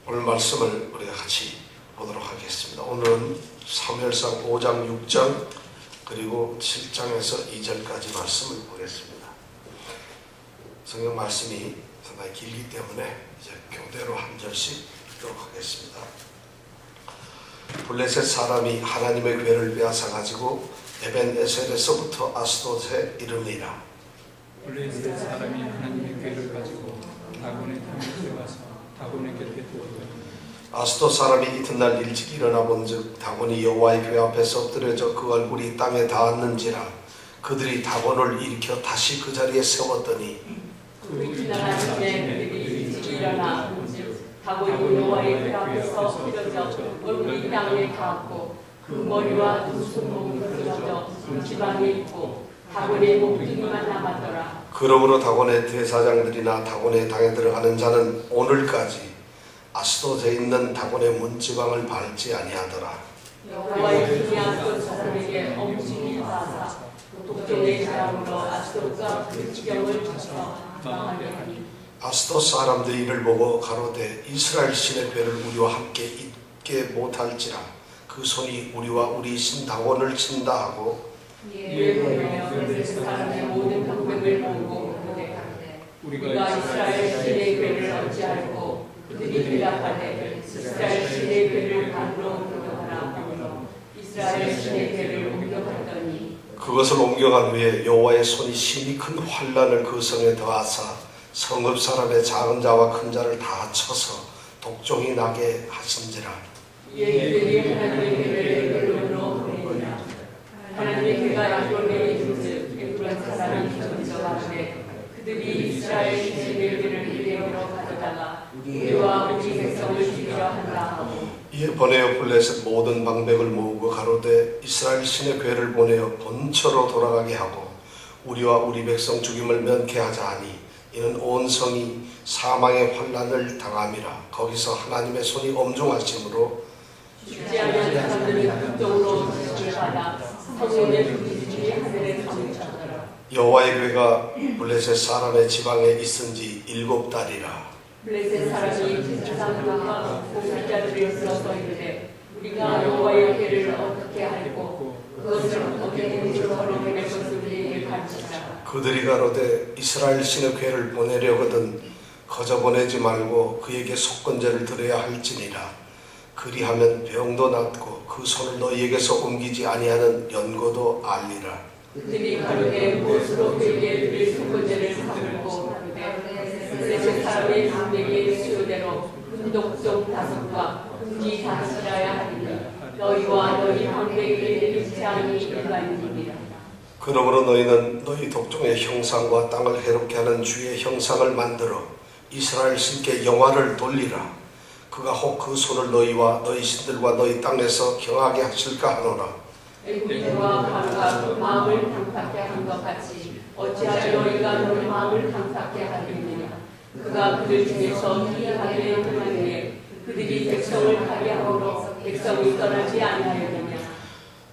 오늘 말씀을 우리가 같이 보도록 하겠습니다. 오늘은 사무엘상 5장 6장 그리고 7장에서 2절까지 말씀을 보겠습니다. 성경 말씀이 상당히 길기 때문에 이제 교대로 한 절씩 읽도록 하겠습니다. 블레셋 사람이 하나님의 궤를 빼앗아 가지고 에벤에셀에서부터 아스돗에 이르니라. 블레셋 사람이 하나님의 궤를 가지고 다곤의 땅에 와서 다곤의 곁에 두었더니 아스돗 사람이 이튿날 일찍 일어나 본즉 다곤이 여호와의 궤 앞에서 엎드려져 그 얼굴이 땅에 닿았는지라. 그들이 다곤을 일으켜 다시 그 자리에 세웠더니 그 이튿날 아침에 그들이 일찍 일어나 본즉 다곤이 여호와의 궤 앞에서 엎드려져 얼굴이 땅에 닿았고 그 머리와 두 손목이 부러져 지방에 있고 다곤의 몸뚱이만 남았더라. 그러므로 다곤의 대사장들이나 다곤의 당에 들어가는 자는 오늘까지 아스돗에 있는 다곤의 문지방을 밟지 아니하더라. 여호와의 분이 아스돗 사람에게 엄중히 가사 독종의 사람으로 아스돗과 그 지경을 쳐서 망하더니 아스돗 사람들이 이를 보고 가로되 이스라엘 신의 궤를 우리와 함께 있게 못할지라. 그 손이 우리와 우리 신 다곤을 친다 하고 이에 보며 블레셋 사람의 모든 방백을 모으고 그러되 우리가 이스라엘 신의 궤를 어찌할꼬. 그들이 대답하되 이스라엘 신의 궤를 반으로 옮겨가라 하므로 이스라엘 신의 궤를 옮겨갔더니 그것을 옮겨간 후에 여호와의 손이 심히 큰 환난을 그 성에 더하사 성읍 사람의 작은 자와 큰 자를 다 쳐서 독종이 나게 하신지라. 이에 그들이 하나님의 궤를 에그론으로 보내니라. 하나님의 궤가 에그론에 있은즉 에그론 사람이 던져가되 그들이 이스라엘 신의 궤를 이레오로 가져다가 우리와 우리 백성을 죽이려 한다 하고 이에 보내어 블레셋 모든 방백을 모으고 가로되 이스라엘 신의 궤를 보내어 본처로 돌아가게 하고 우리와 우리 백성 죽임을 면케하자 하니 이는 온 성이 사망의 환난을 당함이라. 거기서 하나님의 손이 엄중하심으로 죽지 않은 사람들은 극적으로 지식을 받아 성령의 부르짖음이 하늘에 감춰더라. 여호와의 궤가 블레셋 사람의 지방에 있은지 7달이라. 블레셋 사람이 제사장들과 공직자들을 불러서 이르되 우리가 여호와의 궤를 어떻게 할꼬. 그것을 어떻게 우리로 보낼 것을 우리에게 가르치라. 그들이 가로되 이스라엘 신의 궤를 보내려거든 거저 보내지 말고 그에게 속건제를 드려야 할지니라. 그리하면 병도 낫고 그 손을 너희에게서 옮기지 아니하는 연고도 알리라. 그들이 가로되 무엇으로 그에게 드릴 속건제를 삼을꼬 하는데 블레셋 사람의 방백의 수요대로 군독종 5과 군기 5이라야 하리니 너희와 너희 방백에게 일치 아니 일반인이니라. 그러므로 너희는 너희 독종의 형상과 땅을 해롭게 하는 주의 형상을 만들어 이스라엘 신께 영화를 돌리라. 그가 혹 그 손을 너희와 너희 신들과 너희 땅에서 경하게 하실까 하노라. 애굽인과 바로가 마음을 강팍게 한 것 같이 어찌하여 너희가 너희 마음을 강팍게 하겠느냐. 그가 그들 중에서 미하게 행하기에 그들이 백성을 하게 하므로 백성이 떠나지 아니하였느냐.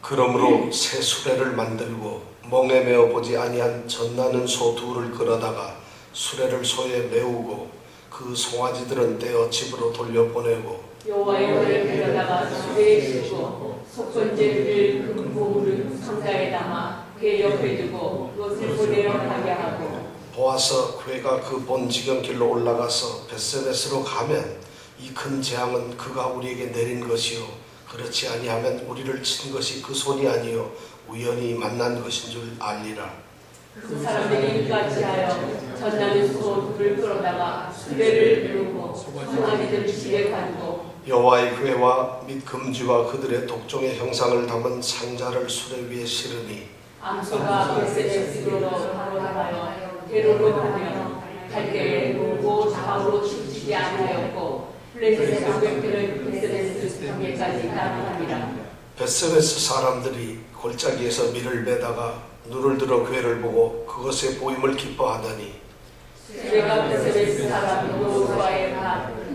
그러므로 새 수레를 만들고 멍에 메어 보지 아니한 젖나는 소 둘을 끌어다가 수레를 소에 메우고 그 송아지들은 떼어 집으로 돌려보내고 여호와의 궤를 데려다가 수레에 싣고 속건제를 금고물을 상자에 담아 궤 옆에 두고 그것을 보내러 가게 하고 보아서 궤가 그 본 지경길로 올라가서 벳세메스로 가면 이 큰 재앙은 그가 우리에게 내린 것이요 그렇지 아니하면 우리를 친 것이 그 손이 아니요 우연히 만난 것인 줄 알리라. 그 사람들이 이같이 하여 젖나는 소 둘을 끌어다가 수레를 메우고 송아지들 집에 가두고 여호와의 궤와 및 금주와 그들의 독종의 형상을 담은 상자를 수레 위에 실으니 암소가 벳세메스로 바로 나가요. 대로로 가며 갈 때에 모고 좌우로 치우치지 아니하였고 블레셋의 방백들은 벳세메스 경계까지 따라가니라. 벳세메스 사람들이 골짜기에서 밀을 매다가 눈을 들어 궤를 보고 그것의 보임을 기뻐하더니 수레가 벳세메스 사람 여호수아의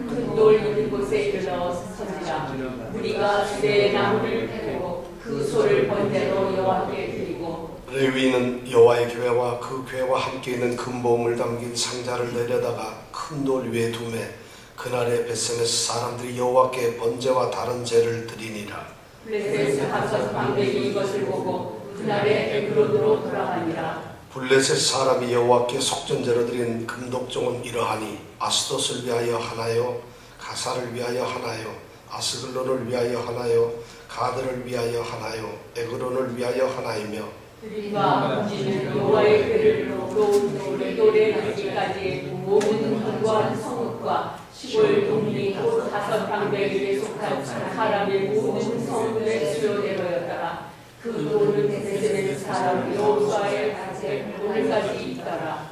큰돌 있는 곳에 이르러 선지라. 우리가 수레의 나무를 패고 그 소를 번대로 여호와께 드리고 레위인은 여호와의 궤와 그 궤와 함께 있는 금보음을 담긴 상자를 내려다가 큰 돌 위에 두매 그날에 벳셈에서 사람들이 여호와께 번제와 다른 제를 드리니라. 블레셋 다섯 방백이 이것을 보고 그날에 에그론으로 돌아가니라. 블레셋 사람이 여호와께 속전제로 드린 금독종은 이러하니 아스돗을 위하여 하나요, 가사를 위하여 하나요, 아스글론을 위하여 하나요, 가드를 위하여 하나요, 에그론을 위하여 하나이며 드림과 문지는 여호와의 궤를 놓고 노래 나기까지 모든 견고한 성읍과 시골 동리 곧 다섯 방백에게 속한 사람의 모든 성읍의 수요대로였더라. 그 돌은 벳셈의 사람 여호수아의 가세 오늘까지 있더라.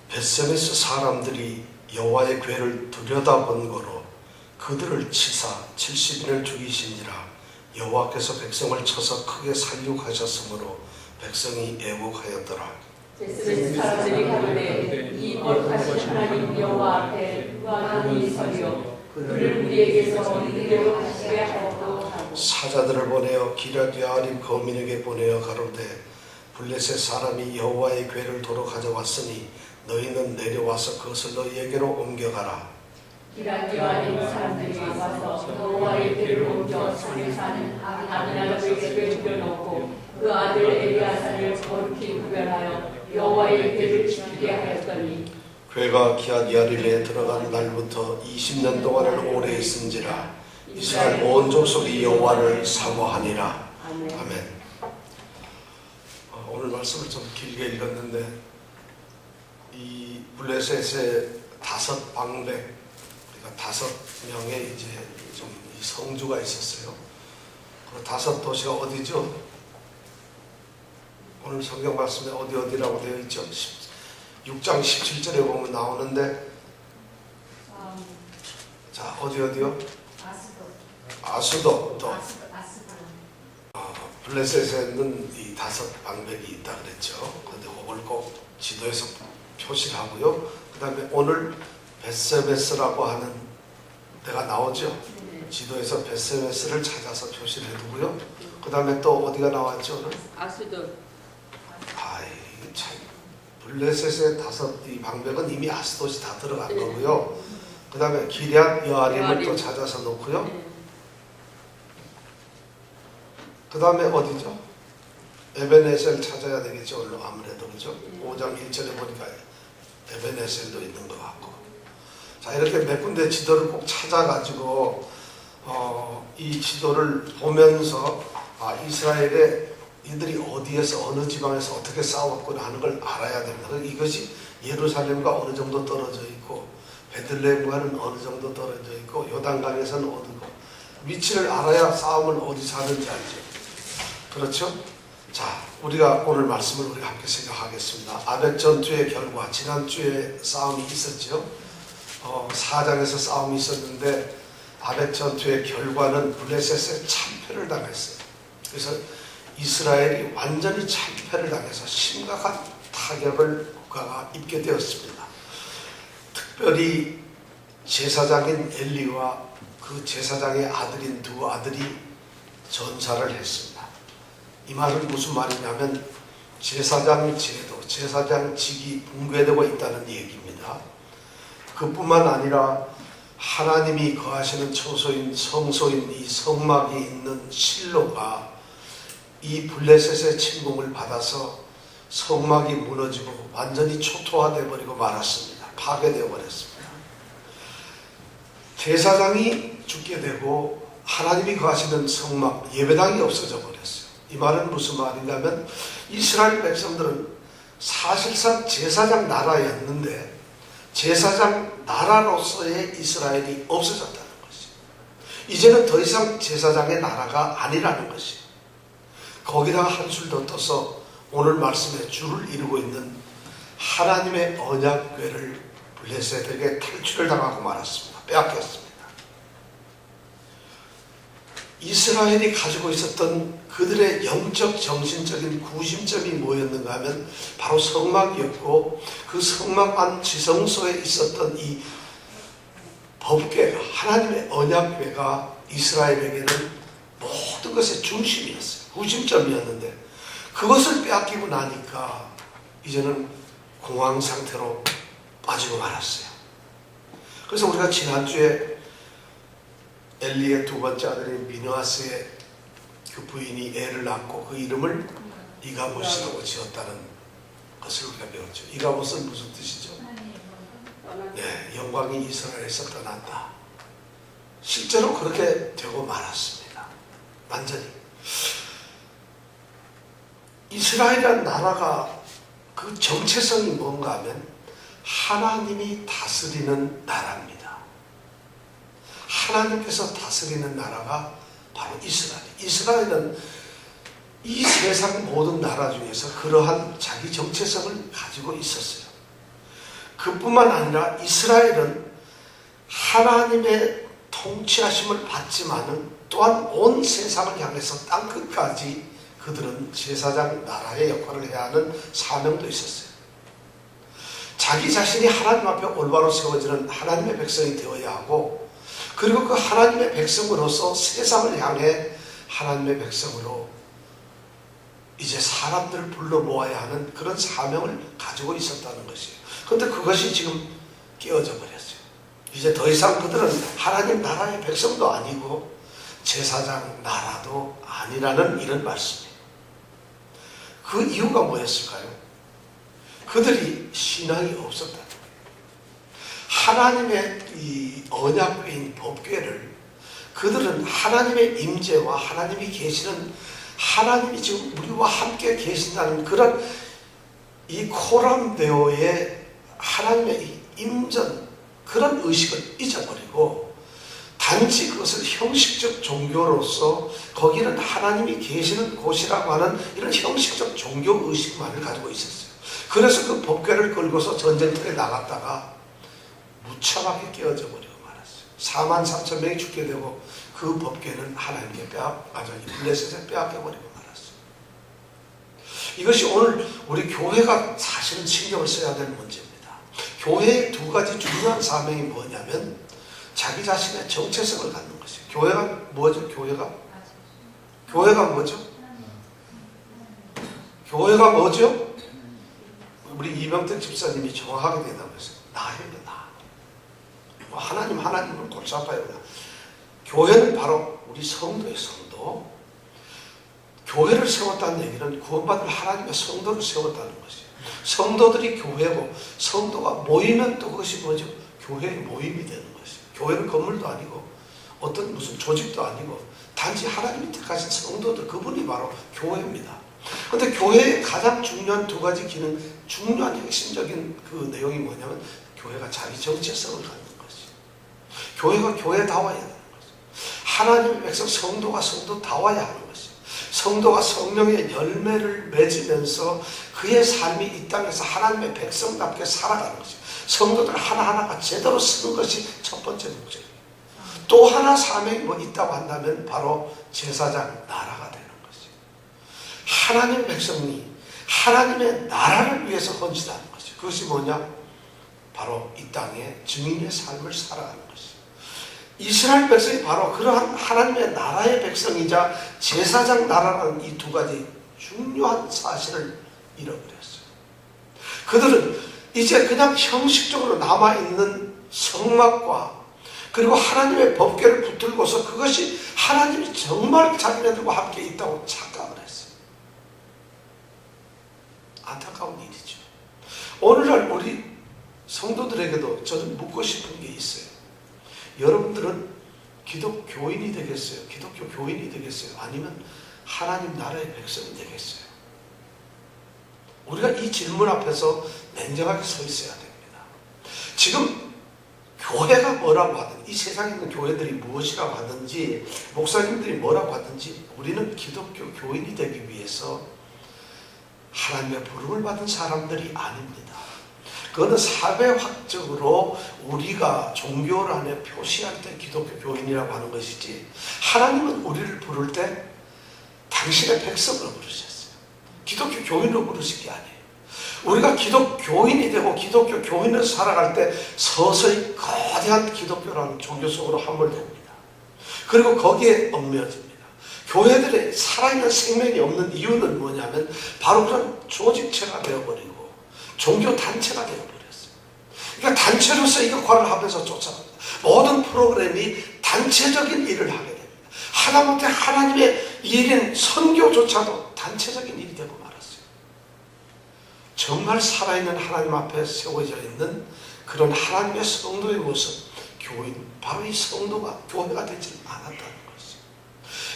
벳셈에서 사람들이 여호와의 궤를 들여다본 거로 그들을 치사 70인을 죽이시니라. 여호와께서 백성을 쳐서 크게 살육하셨으므로 백성이 애곡하였더라. 벳셈의 사람들이 가로되 이 거룩하신 하나님 여호와 앞에 누가 감히 서리요 그를 우리에게서 이대로 하시게 하옵고 하고 사자들을 보내어 기럇야아림 거민에게 보내어 가로되 블레셋 사람이 여호와의 궤를 도로 가져왔으니 너희는 내려와서 그것을 너희에게로 옮겨가라. 기럇야아림 사람들이 와서 여호와의 궤를 옮겨 산에 사는 아비나답에게 옮겨놓고 그 아들 엘리아사를 거룩히 구별하여 여호와의 궤를 지키게 하였더니 궤가 기럇야아림에 들어간 날부터 20년 동안을 오래 있은지라 이스라엘 온 족속이 여호와를 사모하니라. 아멘. 오늘 말씀을 좀 길게 읽었는데 이 블레셋의 다섯 방백, 그러니까 5명의 이제 좀 성주가 있었어요. 그 5 도시가 어디죠? 오늘 성경 말씀에 어디라고 되어 있죠? 6장 17절에 보면 나오는데 자 어디요? 아수도 또 블레셋에는 이 5 방백이 있다 그랬죠. 그런데 그걸 꼭 지도에서 표시를 하고요. 그 다음에 오늘 벳세메스라고 하는 데가 나오죠. 지도에서 벳세메스를 찾아서 표시를 해두고요. 그 다음에 또 어디가 나왔죠? 오늘? 아수돗. 참 블레셋의 5 방백은 이미 아스돗이 다 들어간 거고요. 그 다음에 기럇야아림을 또 찾아서 놓고요. 그 다음에 어디죠? 에베네셀 찾아야 되겠죠. 오늘 아무래도 그죠? 5장 1절에 보니까 에베네셀도 있는 것 같고. 자 이렇게 몇 군데 지도를 꼭 찾아가지고 이 지도를 보면서 이스라엘의 이들이 어디에서 어느 지방에서 어떻게 싸웠구나 하는 걸 알아야 됩니다. 이것이 예루살렘과 어느 정도 떨어져 있고 베들레헴과는 어느 정도 떨어져 있고 요단강에서는 어디고 위치를 알아야 싸움을 어디서 하는지 알죠. 그렇죠? 자 우리가 오늘 말씀을 우리가 함께 생각하겠습니다. 아벡 전투의 결과 지난주에 싸움이 있었죠. 4장에서 싸움이 있었는데 아벡 전투의 결과는 블레셋에 참패를 당했어요. 그래서 이스라엘이 완전히 참패를 당해서 심각한 타격을 국가가 입게 되었습니다. 특별히 제사장인 엘리와 그 제사장의 아들인 2 아들이 전사를 했습니다. 이 말은 무슨 말이냐면 제사장 제도, 제사장직이 붕괴되고 있다는 얘기입니다. 그뿐만 아니라 하나님이 거하시는 처소인 성소인 이 성막이 있는 실로가 이 블레셋의 침공을 받아서 성막이 무너지고 완전히 초토화되어 버리고 말았습니다. 파괴되어 버렸습니다. 제사장이 죽게 되고 하나님이 거하시는 성막 예배당이 없어져 버렸어요. 이 말은 무슨 말이냐면 이스라엘 백성들은 사실상 제사장 나라였는데 제사장 나라로서의 이스라엘이 없어졌다는 것이에요. 이제는 더 이상 제사장의 나라가 아니라는 것이에요. 거기다가 한술 더 떠서 오늘 말씀에 줄을 이루고 있는 하나님의 언약궤를 블레셋에게 탈취를 당하고 말았습니다. 빼앗겼습니다. 이스라엘이 가지고 있었던 그들의 영적 정신적인 구심점이 뭐였는가 하면 바로 성막이었고 그 성막 안 지성소에 있었던 이 법궤가 하나님의 언약궤가 이스라엘에게는 모든 것의 중심이었어요. 구심점이었는데 그것을 빼앗기고 나니까 이제는 공황 상태로 빠지고 말았어요. 그래서 우리가 지난주에 엘리의 두 번째 아들인 비느하스의 그 부인이 애를 낳고 그 이름을 이가봇이라고 지었다는 것을 우리가 배웠죠. 이가봇은 무슨 뜻이죠? 네, 영광이 이스라엘에서 떠난다. 실제로 그렇게 되고 말았습니다. 완전히. 이스라엘이라는 나라가 그 정체성이 뭔가 하면 하나님이 다스리는 나라입니다. 하나님께서 다스리는 나라가 바로 이스라엘. 이스라엘은 이 세상 모든 나라 중에서 그러한 자기 정체성을 가지고 있었어요. 그뿐만 아니라 이스라엘은 하나님의 통치하심을 받지만은 또한 온 세상을 향해서 땅끝까지 그들은 제사장 나라의 역할을 해야 하는 사명도 있었어요. 자기 자신이 하나님 앞에 올바로 세워지는 하나님의 백성이 되어야 하고, 그리고 그 하나님의 백성으로서 세상을 향해 하나님의 백성으로 이제 사람들을 불러 모아야 하는 그런 사명을 가지고 있었다는 것이에요. 그런데 그것이 지금 깨어져 버렸어요. 이제 더 이상 그들은 하나님 나라의 백성도 아니고 제사장 나라도 아니라는 이런 말씀이에요. 그 이유가 뭐였을까요? 그들이 신앙이 없었다는 거예요. 하나님의 이 언약궤인 법궤를 그들은 하나님의 임재와 하나님이 계시는, 하나님이 지금 우리와 함께 계신다는 그런 이 코람데오의 하나님의 이 임전, 그런 의식을 잊어버리고 단지 그것을 형식적 종교로서 거기는 하나님이 계시는 곳이라고 하는 이런 형식적 종교 의식만을 가지고 있었어요. 그래서 그 법궤를 끌고서 전쟁터에 나갔다가 무참하게 깨어져 버리고 말았어요. 43,000명이 죽게 되고 그 법궤는 하나님께 블레셋에 빼앗겨 버리고 말았어요. 이것이 오늘 우리 교회가 사실은 신경을 써야 될 문제입니다. 교회의 두 가지 중요한 사명이 뭐냐면 자기 자신의 정체성을 갖는 것이에요. 교회가 뭐죠? 교회가 뭐죠? 교회가 뭐죠? 우리 이병택 집사님이 정확하게 대답했어요. 나예요, 나. 하나님은 골치 아파요. 교회는 바로 우리 성도의 성도. 교회를 세웠다는 얘기는 구원받은 하나님의 성도를 세웠다는 것이에요. 성도들이 교회고 성도가 모이면 또 그것이 뭐죠? 교회의 모임이 되는 것이에요. 교회는 건물도 아니고 어떤 무슨 조직도 아니고 단지 하나님이 택하신 성도들, 그분이 바로 교회입니다. 그런데 교회의 가장 중요한 두 가지 기능, 중요한 핵심적인 그 내용이 뭐냐면 교회가 자기 정체성을 갖는 것이에요. 교회가 교회다워야 되는 것이에요. 하나님의 백성 성도가 성도다워야 하는 것이에요. 성도가 성령의 열매를 맺으면서 그의 삶이 이 땅에서 하나님의 백성답게 살아가는 것이에요. 성도들 하나하나가 제대로 쓰는 것이 첫 번째 목적이에요. 또 하나 사명이 뭐 있다고 한다면 바로 제사장 나라가 되는 것이에요. 하나님의 백성이 하나님의 나라를 위해서 헌신하는 것이에요. 그것이 뭐냐? 바로 이 땅에 증인의 삶을 살아가는 것이에요. 이스라엘 백성이 바로 그러한 하나님의 나라의 백성이자 제사장 나라라는 이 두 가지 중요한 사실을 잃어버렸어요. 그들은 이제 그냥 형식적으로 남아있는 성막과 그리고 하나님의 법궤를 붙들고서 그것이 하나님이 정말 자기네들과 함께 있다고 착각을 했어요. 안타까운 일이죠. 오늘날 우리 성도들에게도 저는 묻고 싶은 게 있어요. 여러분들은 기독교인이 되겠어요? 기독교 교인이 되겠어요? 아니면 하나님 나라의 백성이 되겠어요? 우리가 이 질문 앞에서 냉정하게 서 있어야 됩니다. 지금 교회가 뭐라고 하든, 이 세상에 있는 교회들이 무엇이라고 하든지, 목사님들이 뭐라고 하든지, 우리는 기독교 교인이 되기 위해서 하나님의 부름을 받은 사람들이 아닙니다. 그거는 사회학적으로 우리가 종교 안에 표시할 때 기독교 교인이라고 하는 것이지, 하나님은 우리를 부를 때 당신의 백성으로 부르셨어요. 기독교 교인으로 부르신 게 아니에요. 우리가 기독교인이 되고 기독교 교인으로 살아갈 때 서서히 거대한 기독교라는 종교 속으로 함몰됩니다. 그리고 거기에 얽매여집니다. 교회들의 살아있는 생명이 없는 이유는 뭐냐면 바로 그런 조직체가 되어버리고 종교단체가 되어버렸어요. 그러니까 단체로서 이 역할을 하면서 쫓아갑니다. 모든 프로그램이 단체적인 일을 하게 됩니다. 하다못해 하나님의 일인 선교조차도 단체적인 일이 되고 말았어요. 정말 살아있는 하나님 앞에 세워져 있는 그런 하나님의 성도의 모습, 교인, 바로 이 성도가 교회가 되지 않았다는 것이죠.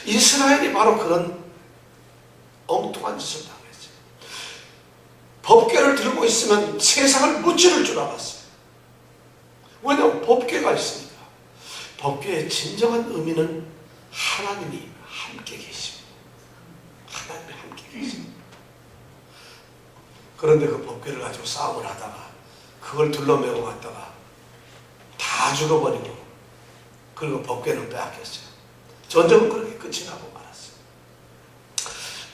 이스라엘이 바로 그런 엉뚱한 짓을 당했어요. 법궤를 들고 있으면 세상을 무찌를 줄 알았어요. 왜냐하면 법궤가 있으니까. 법궤의 진정한 의미는 하나님이 함께 계십니다. 하나님이 함께 계십니다. 그런데 그 법궤를 가지고 싸움을 하다가 그걸 둘러매고 갔다가 다 죽어버리고 그리고 법궤는 빼앗겼어요. 전쟁은 그렇게 끝이 나고 말았어요.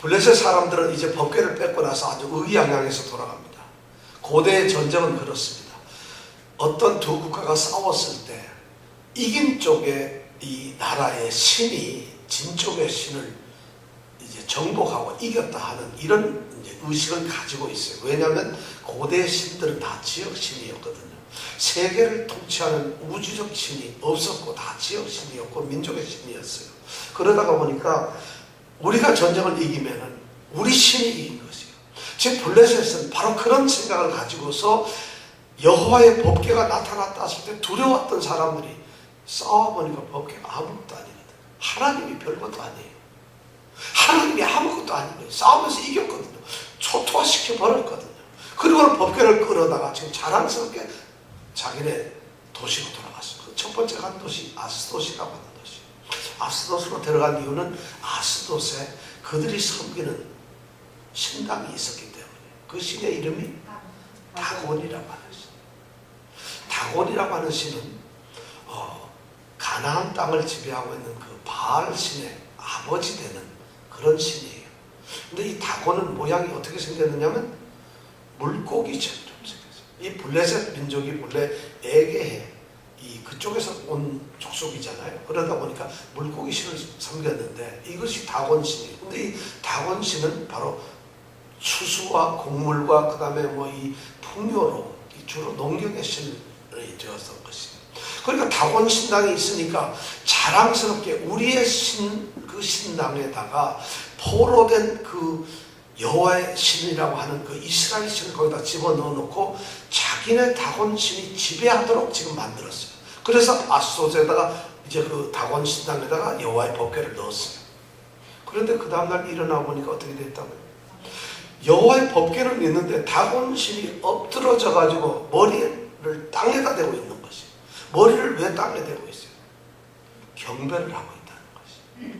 블레셋 사람들은 이제 법궤를 뺏고 나서 아주 의기양양해서 돌아갑니다. 고대의 전쟁은 그렇습니다. 어떤 두 국가가 싸웠을 때 이긴 쪽의 이 나라의 신이 진 쪽의 신을 이제 정복하고 이겼다 하는 이런 이제 의식을 가지고 있어요. 왜냐하면 고대 신들은 다 지역 신이었거든요. 세계를 통치하는 우주적 신이 없었고 다 지역 신이었고 민족의 신이었어요. 그러다가 보니까 우리가 전쟁을 이기면은 우리 신이 이긴 것이에요. 즉 블레셋은 바로 그런 생각을 가지고서 여호와의 법궤가 나타났다 했을 때 두려웠던 사람들이 싸워보니까 법궤가 아무것도 아니거든. 하나님이 별것도 아니에요. 하나님이 아무것도 아닌 거예요. 싸우면서 이겼거든요. 초토화시켜 버렸거든요. 그리고 법궤를 끌어다가 지금 자랑스럽게 자기네 도시로 돌아갔어요. 그 첫 번째 간 도시 아스돗이라고 하는 도시. 아스돗으로 들어간 이유는 아스돗에 그들이 섬기는 신당이 있었기 때문에 그 신의 이름이 다곤이라고 하는 신. 다곤이라고 하는 신은 가나안 땅을 지배하고 있는 그 바알 신의 아버지 되는 그런 신이에요. 근데 이 다곤은 모양이 어떻게 생겼느냐면 물고기처럼 생겼어요. 이 블레셋 민족이 본래 에게해 이 그쪽에서 온 족속이잖아요. 그러다 보니까 물고기 신을 섬겼는데 이것이 다곤 신이에요. 근데 이 다곤 신은 바로 수수와 곡물과 그 다음에 뭐 이 풍요로 주로 농경의 신이 되었던 것이에요. 그러니까 다곤 신당이 있으니까 자랑스럽게 우리의 그 신당에다가 포로된 그 여호와의 신이라고 하는 그 이스라엘 신을 거기다 집어넣어 놓고 자기네 다곤 신이 지배하도록 지금 만들었어요. 그래서 아스돗에다가 이제 그 다곤 신당에다가 여호와의 법궤를 넣었어요. 그런데 그 다음날 일어나 보니까 어떻게 됐다고요? 여호와의 법궤는 있는데 다곤 신이 엎드러져 가지고 머리를 땅에다 대고 있는 것이. 머리를 왜 땅에 대고 있어요? 경배를 하고 있다는 것이.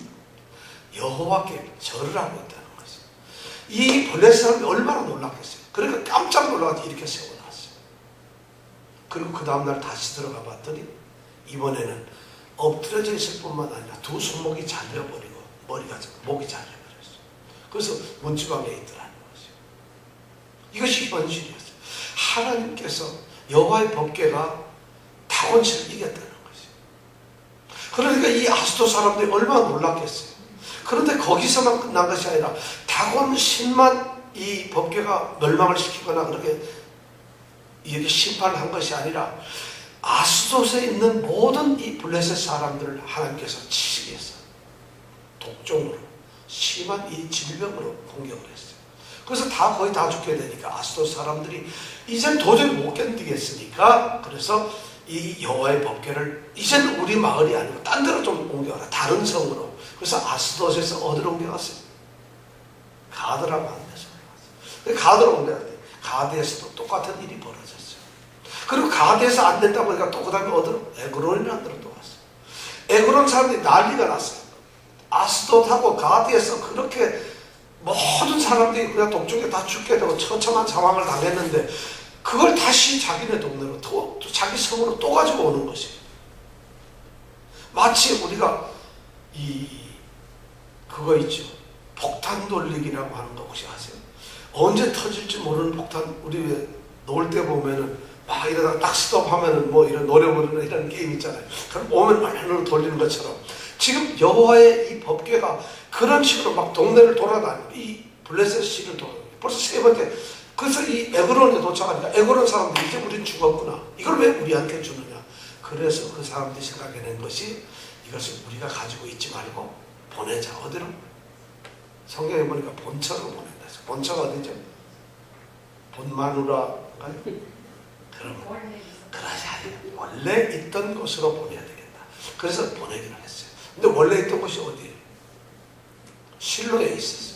여호와께 절을 하고 있다는 것이. 이 블레셋 사람이 얼마나 놀랐겠어요. 그러니까 깜짝 놀라서 이렇게 세워놨어요. 그리고 그 다음날 다시 들어가 봤더니 이번에는 엎드려져 있을 뿐만 아니라 두 손목이 잘려버리고 목이 잘려버렸어요. 그래서 문지방에 있더라는 것이요. 이것이 현실이었어요. 하나님께서 여호와의 법궤가 다곤신을 이겼다는 것이요. 그러니까 이 아스돗 사람들이 얼마나 놀랐겠어요. 그런데 거기서만 끝난 것이 아니라 다곤신만 이 법궤가 멸망을 시키거나 그렇게 이렇게 심판을 한 것이 아니라 아스돗에 있는 모든 이 블레셋 사람들을 하나님께서 치시겠어요. 독종으로 심한 이 질병으로 공격을 했어요. 그래서 거의 다 죽게 되니까 아스돗 사람들이 이젠 도저히 못 견디겠으니까 그래서 이 여호와의 법궤를 이제는 우리 마을이 아니고 딴 데로 좀 옮겨가라. 다른 성으로. 그래서 아스돗에서 어디로 옮겨갔어요? 가드라고 하는 데서 옮겨갔어요. 가드로 옮겨갔어요. 가드에서도 똑같은 일이 벌어졌어요. 그리고 가드에서 안 된다 보니까 또 그 다음에 어디로? 에그론이라는 데로 또 왔어요. 에그론 사람들이 난리가 났어요. 아스돗하고 가드에서 그렇게 모든 사람들이 그냥 독종에 다 죽게 되고 처참한 상황을 당했는데 그걸 다시 자기네 동네로 또 자기 성으로 또 가지고 오는 것이에요. 마치 우리가 그거 있죠. 폭탄 돌리기라고 하는 거 혹시 아세요? 언제 터질지 모르는 폭탄. 우리 왜 놀 때 보면은 막 이러다가 딱 스톱하면은 뭐 이런 노래 부르는 이런 게임 있잖아요. 그럼 오면 안으로 돌리는 것처럼 지금 여호와의 이 법궤가 그런 식으로 막 동네를 돌아다니고 이 블레셋 시를 돌아다니고 벌써 세 번째 그래서 이 에그론에 도착하니까 에그론 사람들이 이제 우린 죽었구나. 이걸 왜 우리한테 주느냐. 그래서 그 사람들이 생각해낸 것이 이것을 우리가 가지고 있지 말고 보내자. 어디로? 성경에 보니까 본처로 보낸다. 본처가 어디죠? 본마누라가요? 그러면 그러지 않아요. 원래 있던 곳으로 보내야 되겠다. 그래서 보내기로 했어요. 근데 원래 있던 곳이 어디예요? 실로에 있었어요.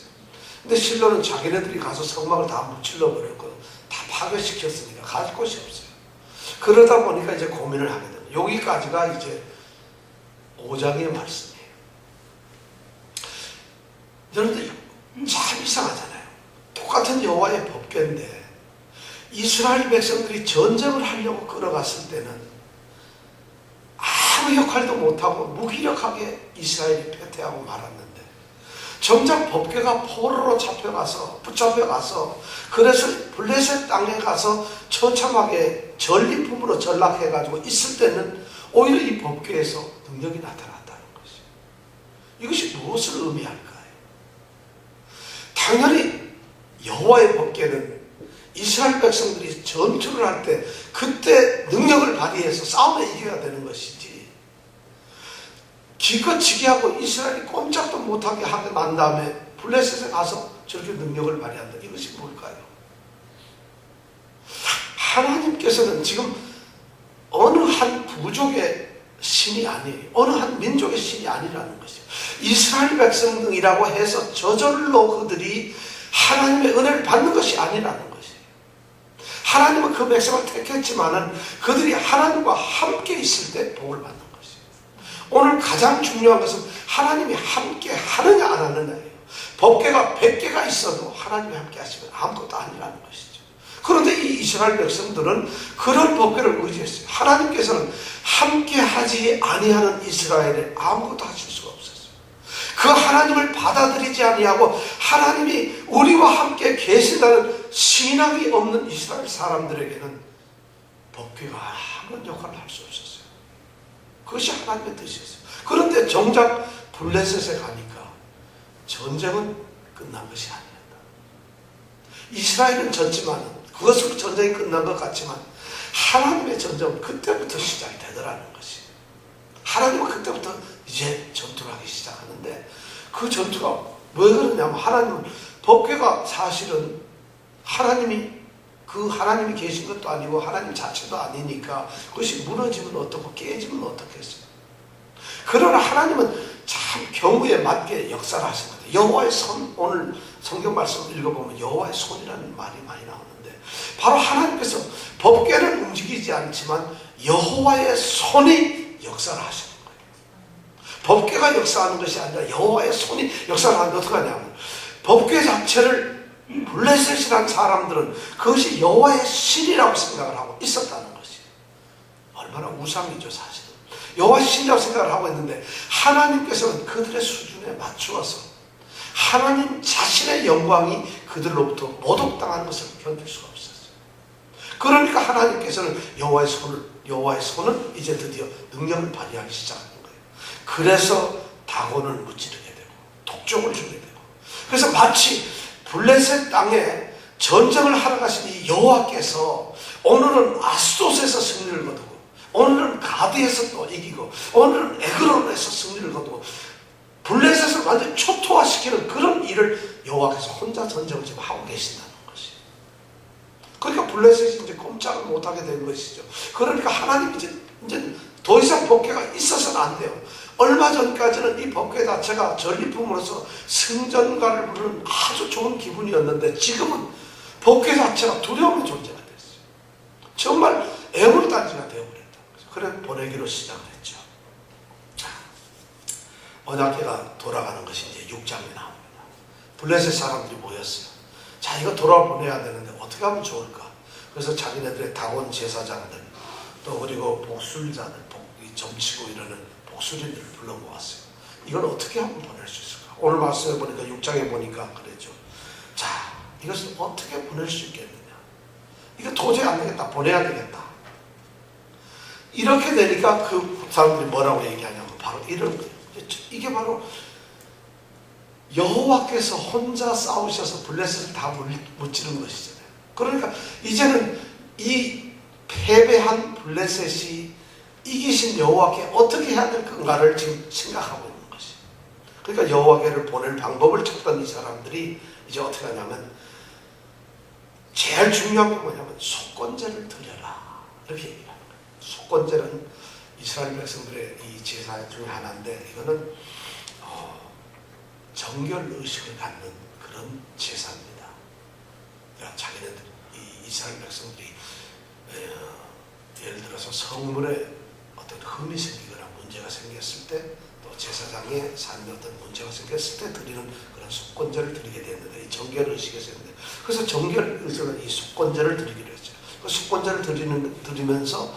근데 실로는 자기네들이 가서 성막을 다 무찔러 버렸고 다 파괴시켰으니까 갈 곳이 없어요. 그러다 보니까 이제 고민을 하게 됩니다. 여기까지가 이제 5장의 말씀이에요. 여러분들 참 이상하잖아요. 똑같은 여호와의 법궤인데 이스라엘 백성들이 전쟁을 하려고 끌어갔을 때는 아무 역할도 못하고 무기력하게 이스라엘이 패퇴하고 말았는데 정작 법궤가 포로로 붙잡혀가서 그래서 블레셋 땅에 가서 처참하게 전리품으로 전락해가지고 있을 때는 오히려 이 법궤에서 능력이 나타났다는 것이죠. 이것이 무엇을 의미할까요? 당연히 여호와의 법궤는 이스라엘 백성들이 전투를 할 때 그때 능력을 발휘해서 싸움에 이겨야 되는 것이지, 기껏 지기하고 이스라엘이 꼼짝도 못하게 하고 난 다음에 블레셋에 가서 저렇게 능력을 발휘한다. 이것이 뭘까요? 하나님께서는 지금 어느 한 부족의 신이 아니에요. 어느 한 민족의 신이 아니라는 것이에요. 이스라엘 백성들이라고 해서 저절로 그들이 하나님의 은혜를 받는 것이 아니라는 것이에요. 하나님은 그 백성을 택했지만은 그들이 하나님과 함께 있을 때 복을 받는 것이에요. 오늘 가장 중요한 것은 하나님이 함께 하느냐 안 하느냐예요. 법궤가 100개가 있어도 하나님이 함께 하시면 아무것도 아니라는 것이죠. 그런데 이 이스라엘 백성들은 그런 법궤를 의지했어요. 하나님께서는 함께 하지 아니하는 이스라엘에 아무것도 하실 수가 없었어요. 그 하나님을 받아들이지 아니하고 하나님이 우리와 함께 계신다는 신앙이 없는 이스라엘 사람들에게는 법궤가 아무런 역할을 할 수 없었어요. 그것이 하나님의 뜻이었어요. 그런데 정작 블레셋에 가니까 전쟁은 끝난 것이 아니었다. 이스라엘은 졌지만 그것으로 전쟁이 끝난 것 같지만 하나님의 전쟁은 그때부터 시작이 되더라는 것이. 하나님은 그때부터 이제 전투를 하기 시작하는데 그 전투가 왜 그러냐면 하나님은 법궤가 사실은 하나님이 계신 것도 아니고 하나님 자체도 아니니까 그것이 무너지면 어떻고 깨지면 어떻겠어요. 그러나 하나님은 참 경우에 맞게 역사를 하신 거예요. 여호와의 손, 오늘 성경 말씀을 읽어보면 여호와의 손이라는 말이 많이 나오는데 바로 하나님께서 법궤는 움직이지 않지만 여호와의 손이 역사를 하시는 거예요. 법궤가 역사하는 것이 아니라 여호와의 손이 역사를 하는데 어떻게 하냐면 법궤 자체를 블레셋이라는 사람들은 그것이 여호와의 신이라고 생각을 하고 있었다는 것이에요. 얼마나 우상이죠 사실은. 여호와의 신이라고 생각을 하고 있는데 하나님께서는 그들의 수준에 맞추어서 하나님 자신의 영광이 그들로부터 모독당하는 것을 견딜 수가 없었어요. 그러니까 하나님께서는 여호와의 손은 이제 드디어 능력을 발휘하기 시작하는 거예요. 그래서 다곤을 무찌르게 되고 독종을 주게 되고, 그래서 마치 블레셋 땅에 전쟁을 하러 가신 이 여호와께서 오늘은 아스돗에서 승리를 거두고 오늘은 가드에서 또 이기고 오늘은 에그론에서 승리를 거두고 블레셋을 완전히 초토화시키는 그런 일을 여호와께서 혼자 전쟁을 지금 하고 계신다는 것이에요. 그러니까 블레셋이 이제 꼼짝을 못하게 된 것이죠. 그러니까 하나님이 이제 더 이상 법궤가 있어서는 안 돼요. 얼마 전까지는 이 법궤 자체가 전리품으로서 승전가를 부르는 아주 좋은 기분이었는데 지금은 법궤 자체가 두려움의 존재가 됐어요. 정말 애물단지가 되어버렸다. 그래 보내기로 시작을 했죠. 자, 언약궤가 돌아가는 것이 이제 6장에 나옵니다. 블레셋 사람들이 모였어요. 자, 이거 돌아보내야 되는데 어떻게 하면 좋을까? 그래서 자기네들의 다곤 제사장들 또 그리고 복술자들, 점치고 이러는 복술인들을 불러모았어요. 이걸 어떻게 하면 보낼 수 있을까? 오늘 말씀해 보니까 6장에 보니까 그랬죠. 자, 이것을 어떻게 보낼 수 있겠느냐? 이거 도저히 안 되겠다. 보내야 되겠다. 이렇게 되니까 그 사람들이 뭐라고 얘기하냐면 바로 이런 거예요. 이게 바로 여호와께서 혼자 싸우셔서 블레셋을 다 무찌른 것이잖아요. 그러니까 이제는 이 패배한 블레셋이 이기신 여호와께 어떻게 해야 될 건가를 지금 생각하고 있는 것이. 그러니까 여호와께를 보낼 방법을 찾던 이 사람들이 이제 어떻게 하냐면 제일 중요한 게 뭐냐면 속건제를 드려라 이렇게 얘기합니다. 속건제는 이스라엘 백성들의 이 제사 중에 하나인데 이거는 정결 의식을 갖는 그런 제사입니다. 그러니까 자기네들 이 이스라엘 백성들이 예를 들어서 성물에 어떤 흠이 생기거나 문제가 생겼을 때 또 제사장의 삶에 어떤 문제가 생겼을 때 드리는 그런 속건제를 드리게 되는데 이 정결 의식에서 있는데 그래서 정결 의식은 이 속건제를 드리기로 했죠. 그 속건제를 드리면서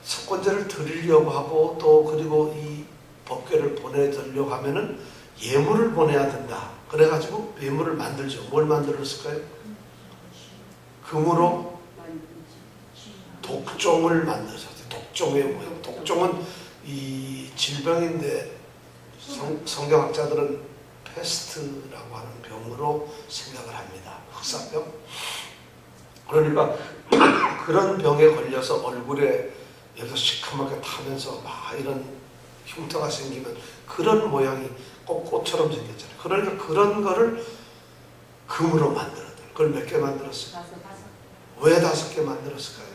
속건제를 드리려고 하고 또 그리고 이 법궤를 보내드리려고 하면은 예물을 보내야 된다. 그래가지고 예물을 만들죠. 뭘 만들었을까요? 금으로 독종을 만들었어요. 독종의 모양. 독종은 이 질병인데 성경학자들은 패스트라고 하는 병으로 생각을 합니다. 흑사병. 그러니까 그런 병에 걸려서 얼굴에 여기서 시커멓게 타면서 막 이런 흉터가 생기면 그런 모양이 꼭 꽃처럼 생겼잖아요. 그러니까 그런 거를 금으로 만들었대요. 그걸 몇 개 만들었어요? 왜 5개 만들었을까요?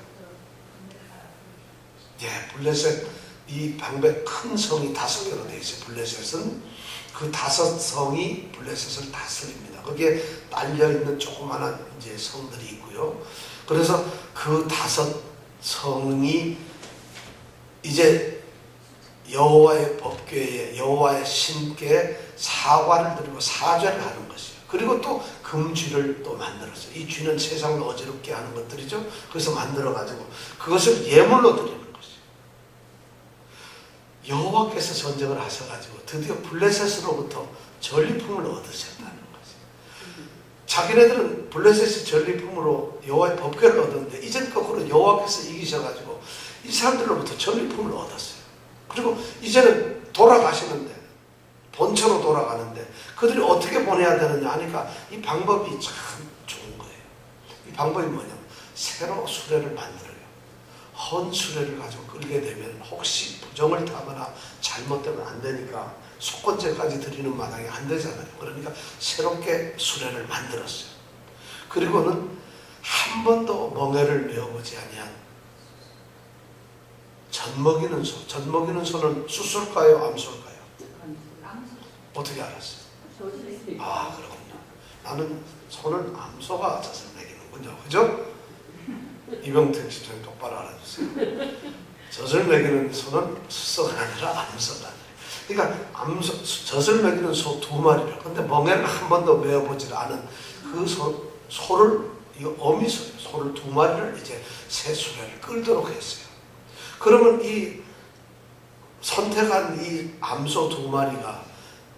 예, 블레셋 이 방백 큰 성이 5개로 되어 있어요. 블레셋은 그 5성이 블레셋을 다스립니다. 거기에 딸려 있는 조그마한 이제 성들이 있고요. 그래서 그 5성이 이제 여호와의 법궤에 여호와의 신께 사과를 드리고 사죄를 하는 것이에요. 그리고 또 금쥐를 또 만들었어요. 이 쥐는 세상을 어지럽게 하는 것들이죠. 그래서 만들어가지고 그것을 예물로 드리는 것이에요. 여호와께서 전쟁을 하셔가지고 드디어 블레셋으로부터 전리품을 얻으셨다는 것이에요. 자기네들은 블레셋이 전리품으로 여호와의 법궤를 얻었는데 이젠 거꾸로 여호와께서 이기셔가지고 이 사람들로부터 전리품을 얻었어요. 그리고 이제는 돌아가시는데 본처로 돌아가는데 그들이 어떻게 보내야 되느냐 하니까 이 방법이 참 좋은 거예요. 이 방법이 뭐냐면 새로 수레를 만들어요. 헌 수레를 가지고 끌게 되면 혹시 부정을 타거나 잘못되면 안 되니까 속건제까지 드리는 마당에 안 되잖아요. 그러니까 새롭게 수레를 만들었어요. 그리고는 한 번도 멍에를 메어보지 아니한 젖먹이는 소. 젖먹이는 소는 수술까요? 암소일까요? 어떻게 알았어요? 아, 그렇군요. 나는 소는 암소가 젖을 먹이는군요. 그죠? 이병택 집사님 똑바로 알아주세요. 젖을 먹이는 소는 수소가 아니라 암소가 아니라. 그러니까 젖을 먹이는 소 2마리를. 근데 멍에를 한 번도 메어보지 않은 그 소를, 이거 어미소예요. 소를 2마리를 이제 새 수레를 끌도록 했어요. 그러면 이 선택한 이 암소 2마리가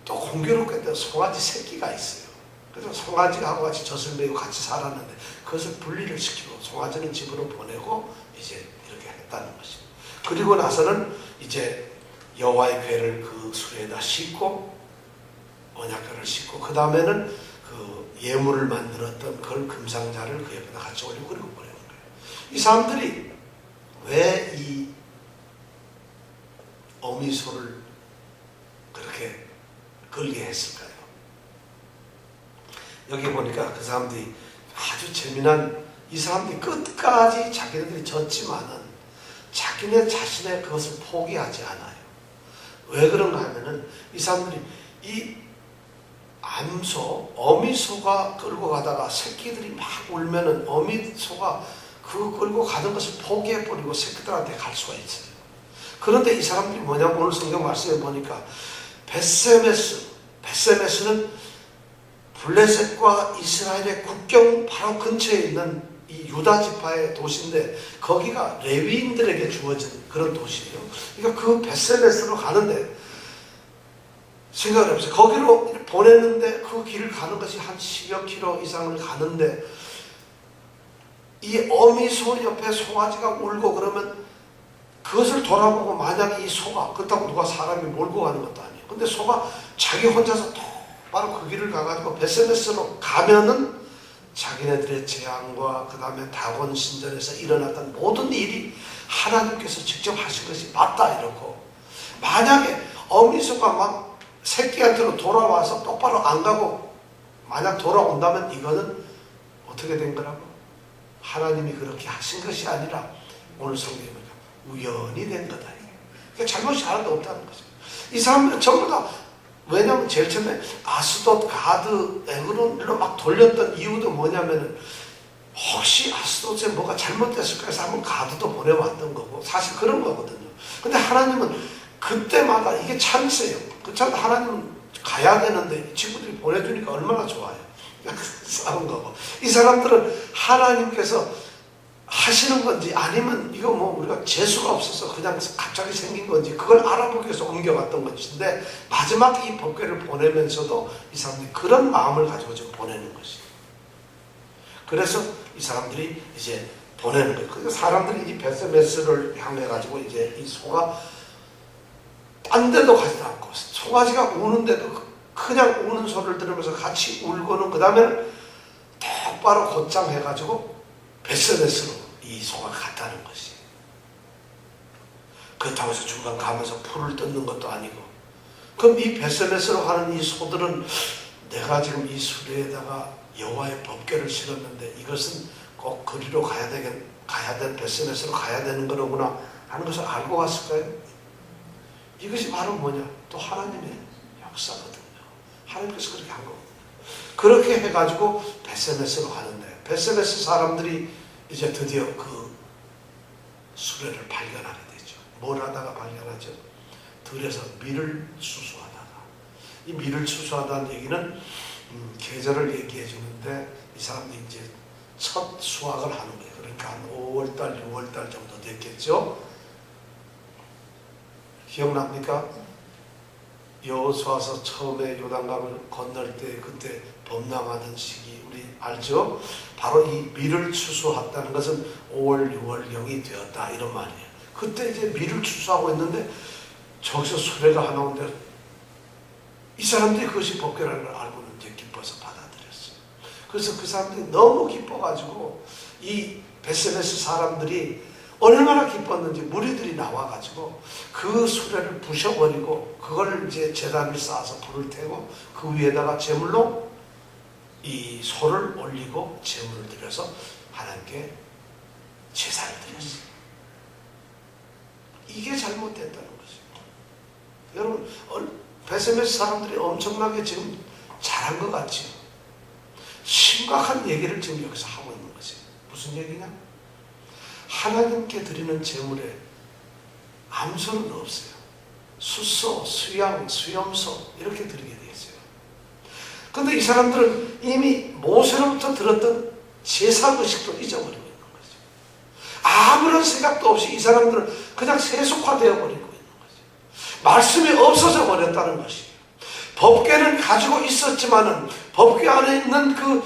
또 공교롭게 송아지 새끼가 있어요. 그래서 송아지하고 같이 젖을 메고 같이 살았는데 그것을 분리를 시키고 송아지는 집으로 보내고 이제 이렇게 했다는 것입니다. 그리고 나서는 이제 여호와의 궤를 그 수레에다 싣고 언약궤를 싣고 그 다음에는 그 예물을 만들었던 그걸 금상자를 그 옆에다 같이 올리고 그리고 보내는 거예요. 이 사람들이 왜 이 어미소를 그렇게 걸게 했을까요? 여기 보니까 그 사람들이 아주 재미난, 이 사람들이 끝까지 자기네들이 졌지만은 자기네 자신의 그것을 포기하지 않아요. 왜 그런가 하면은 이 사람들이 이 암소, 어미소가 끌고 가다가 새끼들이 막 울면은 어미소가 그 끌고 가는 것을 포기해버리고 새끼들한테 갈 수가 있어요. 그런데 이 사람들이 뭐냐고 오늘 성경 말씀에 보니까 벳세메스는 블레셋과 이스라엘의 국경 바로 근처에 있는 이 유다 지파의 도시인데 거기가 레위인들에게 주어진 그런 도시예요. 그러니까 그 벳세메스로 가는데 생각을 해보세요. 거기로 보내는데 그 길을 가는 것이 한 10여 킬로 이상을 가는데 이 어미소 옆에 송아지가 울고 그러면 그것을 돌아보고 만약에 이 소가, 그렇다고 누가 사람이 몰고 가는 것도 아니에요. 근데 소가 자기 혼자서 바로 그 길을 가가지고 벳세메스로 가면은 자기네들의 재앙과 그 다음에 다곤 신전에서 일어났던 모든 일이 하나님께서 직접 하신 것이 맞다 이러고, 만약에 어미수가 막 새끼한테로 돌아와서 똑바로 안 가고 만약 돌아온다면 이거는 어떻게 된 거라고? 하나님이 그렇게 하신 것이 아니라 오늘 성경에 우연히 된 거다. 그러니까 잘못이 하나도 없다는 거죠. 이 사람들은 전부 다, 왜냐하면 제일 처음에 아스돗, 가드, 에그론으로 막 돌렸던 이유도 뭐냐면은 혹시 아스돗에 뭐가 잘못됐을까 해서 한번 가드도 보내왔던 거고, 사실 그런 거거든요. 근데 하나님은 그때마다 이게 찬스예요. 그렇잖아요. 하나님은 가야 되는데 친구들이 보내주니까 얼마나 좋아요. 싸운 거고. 이 사람들은 하나님께서 하시는 건지 아니면 이거 뭐 우리가 재수가 없어서 그냥 갑자기 생긴 건지 그걸 알아보기 위해서 옮겨갔던 것인데, 마지막 이 법궤를 보내면서도 이 사람들이 그런 마음을 가지고 좀 보내는 것이에요. 그래서 이 사람들이 이제 보내는 거예요. 그래서 사람들이 이 베스메스를 향해 가지고 이제 이 소가 딴 데도 가지도 않고 송아지가 우는데도 그냥 우는 소리를 들으면서 같이 울고는, 그 다음에는 똑바로 곧장 해가지고 베스메스로 이 소가 갔다는 것이. 그렇다고 해서 중간 가면서 풀을 뜯는 것도 아니고. 그럼 이 베스메스로 가는 이 소들은 내가 지금 이 수레에다가 여호와의 법궤를 실었는데 이것은 꼭 그리로 가야 될 베스메스로 가야 되는 거로구나 하는 것을 알고 갔을까요? 이것이 바로 뭐냐? 또 하나님의 역사거든요. 하나님께서 그렇게 한 거거든요. 그렇게 해가지고 베스메스로 가는데, 베스메스 사람들이 이제 드디어 그 수레를 발견하게 되죠. 뭘 하다가 발견하죠? 들에서 밀을 추수하다가. 이 밀을 추수하다는 얘기는 계절을 얘기해 주는데, 이 사람들이 이제 첫 수확을 하는 거예요. 그러니까 한 5월달, 6월달 정도 됐겠죠. 기억납니까? 여호수아서 처음에 요단강을 건널 때 그때 범람하던 시기 우리 알죠? 바로 이 밀을 추수했다는 것은 5월, 6월경이 되었다 이런 말이에요. 그때 이제 밀을 추수하고 있는데 저기서 수레가 하나 오는데 이 사람들이 그것이 법궤라는 걸 알고는 이제 기뻐서 받아들였어요. 그래서 그 사람들이 너무 기뻐가지고 이 베스메스 사람들이 얼마나 기뻤는지 무리들이 나와가지고 그 수레를 부셔버리고 그걸 이제 제단을 쌓아서 불을 태고 그 위에다가 제물로 이 소를 올리고 제물을 드려서 하나님께 제사를 드렸어요. 이게 잘못됐다는 거죠. 여러분, 베스메스 사람들이 엄청나게 지금 잘한 것 같죠? 심각한 얘기를 지금 여기서 하고 있는 거죠. 무슨 얘기냐? 하나님께 드리는 제물에 암소는 없어요. 숫소, 수양, 수염소 이렇게 드리게 되어 있어요. 그런데 이 사람들은 이미 모세로부터 들었던 제사의식도 잊어버리고 있는 거죠. 아무런 생각도 없이 이 사람들은 그냥 세속화되어 버리고 있는 거죠. 말씀이 없어져 버렸다는 것이에요. 법궤는 가지고 있었지만은 법궤 안에 있는 그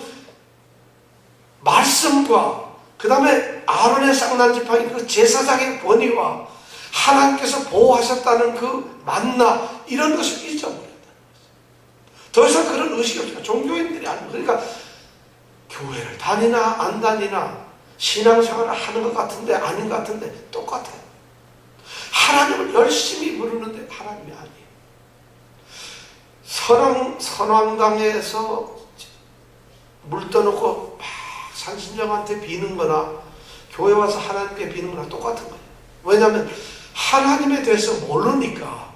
말씀과 그 다음에 아론의 쌍난지팡이 그 제사장의 권위와 하나님께서 보호하셨다는 그 만나 이런 것을 잊어버렸다는 거죠. 더 이상 그런 의식이 없어요. 종교인들이 아니고. 그러니까 교회를 다니나 안 다니나 신앙생활을 하는 것 같은데 아닌 것 같은데 똑같아요. 하나님을 열심히 부르는데 하나님이 아니에요. 선왕당에서 물 떠놓고 막 산신령한테 비는 거나 교회 와서 하나님께 비는 거나 똑같은 거예요. 왜냐하면 하나님에 대해서 모르니까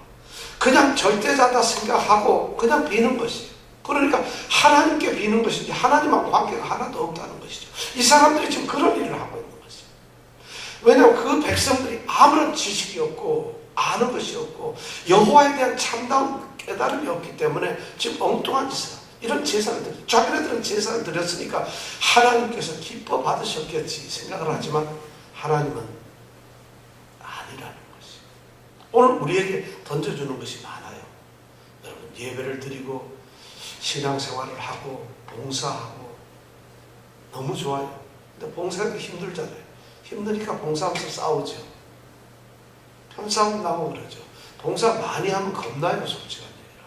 그냥 절대자다 생각하고 그냥 비는 것이에요. 그러니까 하나님께 비는 것이지 하나님하고 관계가 하나도 없다는 것이죠. 이 사람들이 지금 그런 일을 하고 있는 것이죠. 왜냐하면 그 백성들이 아무런 지식이 없고 아는 것이 없고 여호와에 대한 참다운 깨달음이 없기 때문에 지금 엉뚱한 짓을 합니다. 이런 제사를 드렸죠. 자기네들은 제사를 드렸으니까 하나님께서 기뻐 받으셨겠지 생각을 하지만 하나님은 아니라는 것이. 오늘 우리에게 던져주는 것이 많아요. 여러분 예배를 드리고 신앙생활을 하고 봉사하고 너무 좋아요. 근데 봉사하기 힘들잖아요. 힘드니까 봉사하면서 싸우죠. 편싸움 나고 그러죠. 봉사 많이 하면 겁나요, 솔직한 얘기로.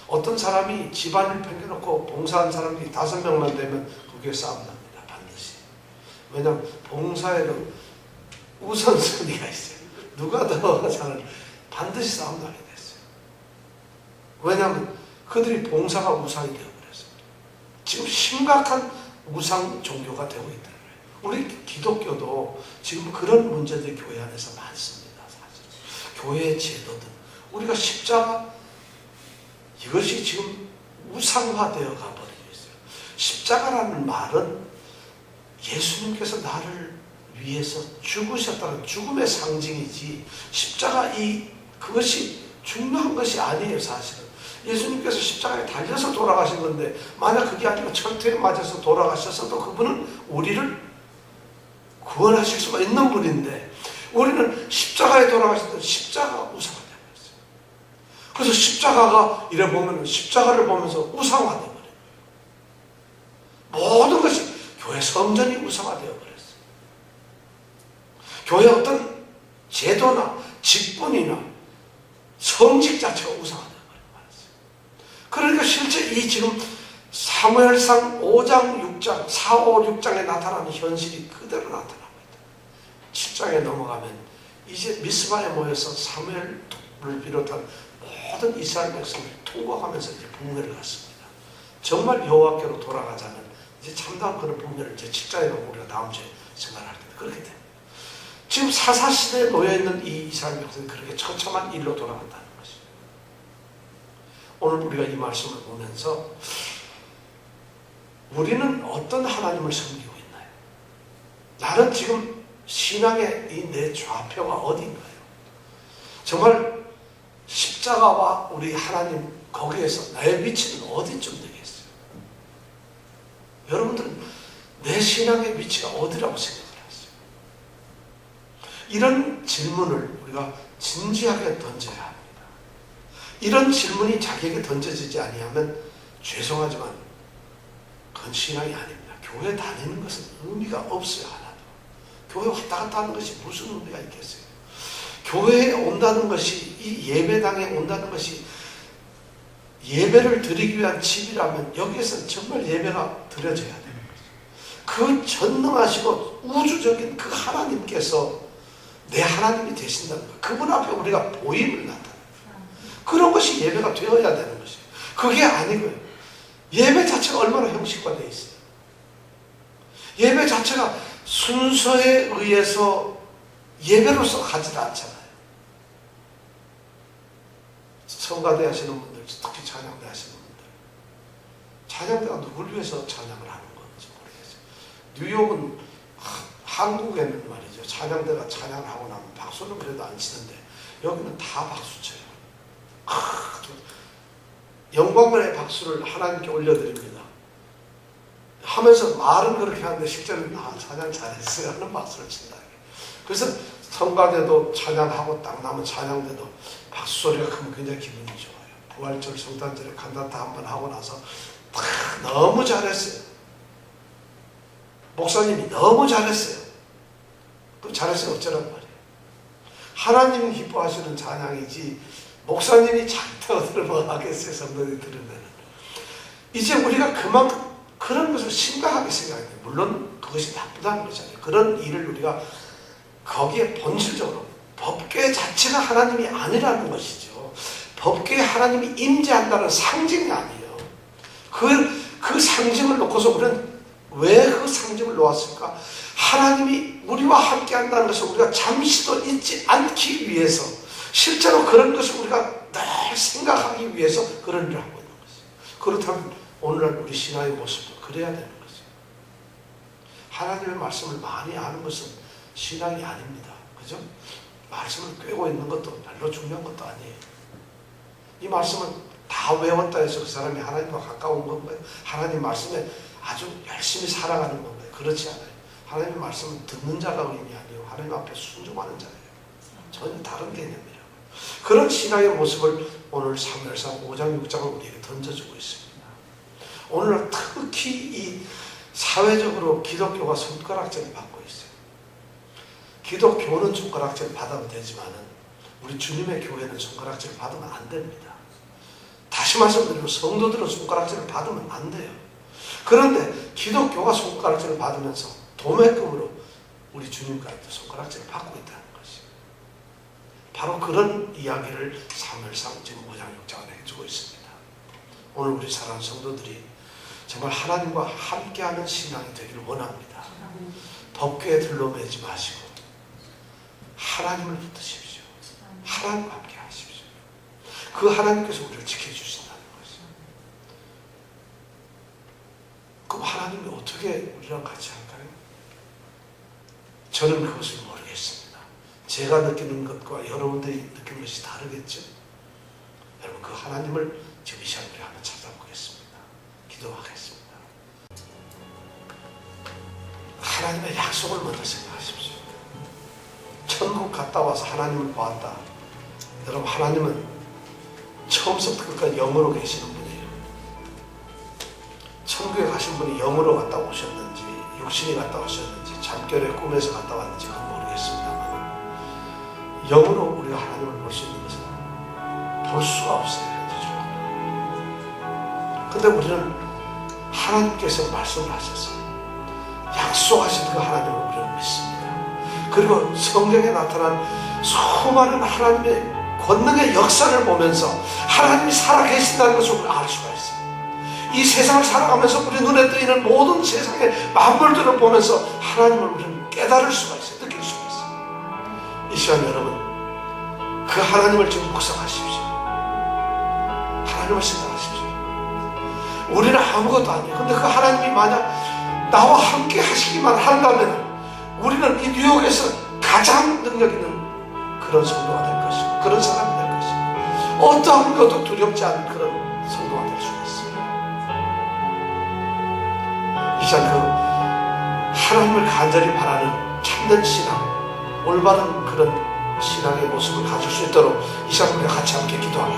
어떤 사람이 집안을 팽겨놓고 봉사한 사람이 5명만 되면 그게 싸움 납니다. 반드시. 왜냐하면 봉사에는 우선순위가 있어요. 누가 더 잘하는 반드시 싸움 나게 됐어요. 왜냐하면 그들이 봉사가 우상이 되어버렸습니다. 지금 심각한 우상 종교가 되고 있다는 거예요. 우리 기독교도 지금 그런 문제들이 교회 안에서 많습니다. 사실. 교회의 제도든 우리가 십자가 이것이 지금 우상화되어 가버리고 있어요. 십자가라는 말은 예수님께서 나를 위해서 죽으셨다는 죽음의 상징이지 십자가 그것이 중요한 것이 아니에요. 사실은 예수님께서 십자가에 달려서 돌아가신 건데 만약 그게 아니고 철퇴에 맞아서 돌아가셨어도 그분은 우리를 구원하실 수가 있는 분인데 우리는 십자가에 돌아가실 때 십자가가 우상화되어 버렸어요. 그래서 십자가가 이래 보면 십자가를 보면서 우상화되어 버려요. 모든 것이 교회 성전이 우상화되어 버렸어요. 교회 어떤 제도나 직분이나 성직 자체가 우상화되어 버렸어요. 그러니까 실제 이 지금 사무엘상 5장, 6장, 4, 5, 6장에 나타나는 현실이 그대로 나타나고 있다. 7장에 넘어가면 이제 미스바에 모여서 사무엘을 비롯한 모든 이스라엘 백성을 통곡하면서 이제 북멸을 갔습니다. 정말 여호와께로 돌아가자는 이제 참다운 그런 북멸을 이제 7장에 가면 우리가 다음 주에 생각할 텐데 그렇게 됩니다. 지금 사사시대에 놓여있는 이 이스라엘 백성이 그렇게 처참한 일로 돌아간다는 것이에요. 오늘 우리가 이 말씀을 보면서 우리는 어떤 하나님을 섬기고 있나요? 나는 지금 신앙의 이 내 좌표가 어디인가요? 정말 십자가와 우리 하나님 거기에서 나의 위치는 어디쯤 되겠어요? 여러분들은 내 신앙의 위치가 어디라고 생각해요? 이런 질문을 우리가 진지하게 던져야 합니다. 이런 질문이 자기에게 던져지지 아니하면 죄송하지만 그건 신앙이 아닙니다. 교회 다니는 것은 의미가 없어요. 하나도. 교회 왔다 갔다 하는 것이 무슨 의미가 있겠어요? 교회에 온다는 것이 이 예배당에 온다는 것이 예배를 드리기 위한 집이라면 여기에서는 정말 예배가 드려져야 되는 거죠. 그 전능하시고 우주적인 그 하나님께서 내 하나님이 되신다는 것. 그분 앞에 우리가 보임을 나타내는 그런 것이 예배가 되어야 되는 것이에요. 그게 아니고요. 예배 자체가 얼마나 형식화되어 있어요. 예배 자체가 순서에 의해서 예배로서 가지도 않잖아요. 성가대 하시는 분들, 특히 찬양대 하시는 분들. 찬양대가 누굴 위해서 찬양을 하는 건지 모르겠어요. 뉴욕은 한국에는 말이죠. 찬양대가 찬양을 하고 나면 박수는 그래도 안 치는데 여기는 다 박수 쳐요. 영광의 박수를 하나님께 올려드립니다. 하면서 말은 그렇게 하는데 실제로는 찬양 잘했어요 하는 박수를 친다. 그래서 성가대도 찬양하고 딱 남은 찬양대도 박수 소리가 크면 굉장히 기분이 좋아요. 부활절 성탄절에 간다타 한번 하고 나서 너무 잘했어요. 목사님이 너무 잘했어요. 그럼 잘했어요 어쩌란 말이에요. 하나님이 기뻐하시는 찬양이지 목사님이 잘했다고 뭐 하겠어요. 성도들이 들으면. 이제 우리가 그만큼 그런 것을 심각하게 생각해요. 물론 그것이 나쁘다는 거잖아요. 그런 일을 우리가 거기에 본질적으로 법궤 자체가 하나님이 아니라는 것이죠. 법궤에 하나님이 임재한다는 상징이 아니에요. 그 상징을 놓고서 우리는 왜 그 상징을 놓았을까? 하나님이 우리와 함께 한다는 것을 우리가 잠시도 잊지 않기 위해서 실제로 그런 것을 우리가 늘 생각하기 위해서 그런 일을 하고 있는 것이에요. 그렇다면 오늘날 우리 신앙의 모습도 그래야 되는 것이에요. 하나님의 말씀을 많이 아는 것은 신앙이 아닙니다. 그죠? 말씀을 꿰고 있는 것도 별로 중요한 것도 아니에요. 이 말씀을 다 외웠다 해서 그 사람이 하나님과 가까운 건가요? 하나님 말씀에 아주 열심히 살아가는 건가요? 그렇지 않아요. 하나님의 말씀은 듣는 자가 의인이 아니에요. 하나님 앞에 순종하는 자예요. 전혀 다른 개념이라고. 그런 신앙의 모습을 오늘 사무엘상 5장 6장을 우리에게 던져주고 있습니다. 오늘 특히 이 사회적으로 기독교가 손가락질을 받고 있어요. 기독교는 손가락질을 받아도 되지만 우리 주님의 교회는 손가락질을 받으면 안 됩니다. 다시 다시 말씀드리면 성도들은 손가락질을 받으면 안 돼요. 그런데 기독교가 손가락질을 받으면서 도매금으로 우리 주님과도 손가락질을 받고 있다는 것이에요. 바로 그런 이야기를 사무엘상 지금 5장 6장을 해주고 있습니다. 오늘 우리 사랑하는 성도들이 정말 하나님과 함께하는 신앙이 되기를 원합니다. 법궤에 들러매지 마시고 하나님을 붙드십시오. 하나님과 함께 하십시오. 그 하나님께서 우리를 지켜주신다는 것이죠. 그럼 하나님이 어떻게 우리랑 같이 할까요? 저는 그것을 모르겠습니다. 제가 느끼는 것과 여러분들이 느끼는 것이 다르겠죠? 여러분 그 하나님을 지금 이 시간 우리 한번 찾아보겠습니다. 기도하겠습니다. 하나님의 약속을 먼저 생각하십시오. 천국 갔다 와서 하나님을 보았다. 여러분 하나님은 처음부터 끝까지 영으로 계시는 분이에요. 천국에 가신 분이 영으로 갔다 오셨는지 육신이 갔다 오셨는지 잠결에 꿈에서 갔다 왔는지 그건 모르겠습니다만 영으로 우리가 하나님을 볼 수 있는 것은 볼 수가 없어요. 근데 우리는 하나님께서 말씀을 하셨어요. 약속하신 그 하나님을 우리는 믿습니다. 그리고 성경에 나타난 수많은 하나님의 권능의 역사를 보면서 하나님이 살아계신다는 것을 우리가 알 수가 있어요. 이 세상을 살아가면서 우리 눈에 뜨이는 모든 세상의 만물들을 보면서 하나님을 우리는 깨달을 수가 있어요. 느낄 수가 있어요. 이 시간 여러분 그 하나님을 지금 묵상하십시오. 하나님을 생각하십시오. 우리는 아무것도 아니에요. 근데 그 하나님이 만약 나와 함께 하시기만 한다면 우리는 이 뉴욕에서 가장 능력 있는 그런 성도가 될 것이고 그런 사람이 될 것이고 어떠한 것도 두렵지 않은 그런 성도가 될 수가 있어요. 이 시간 그 하나님을 간절히 바라는 참된 신앙, 올바른 그런 신앙의 모습을 가질 수 있도록 이 시간 우리가 같이 함께 기도하겠습니다.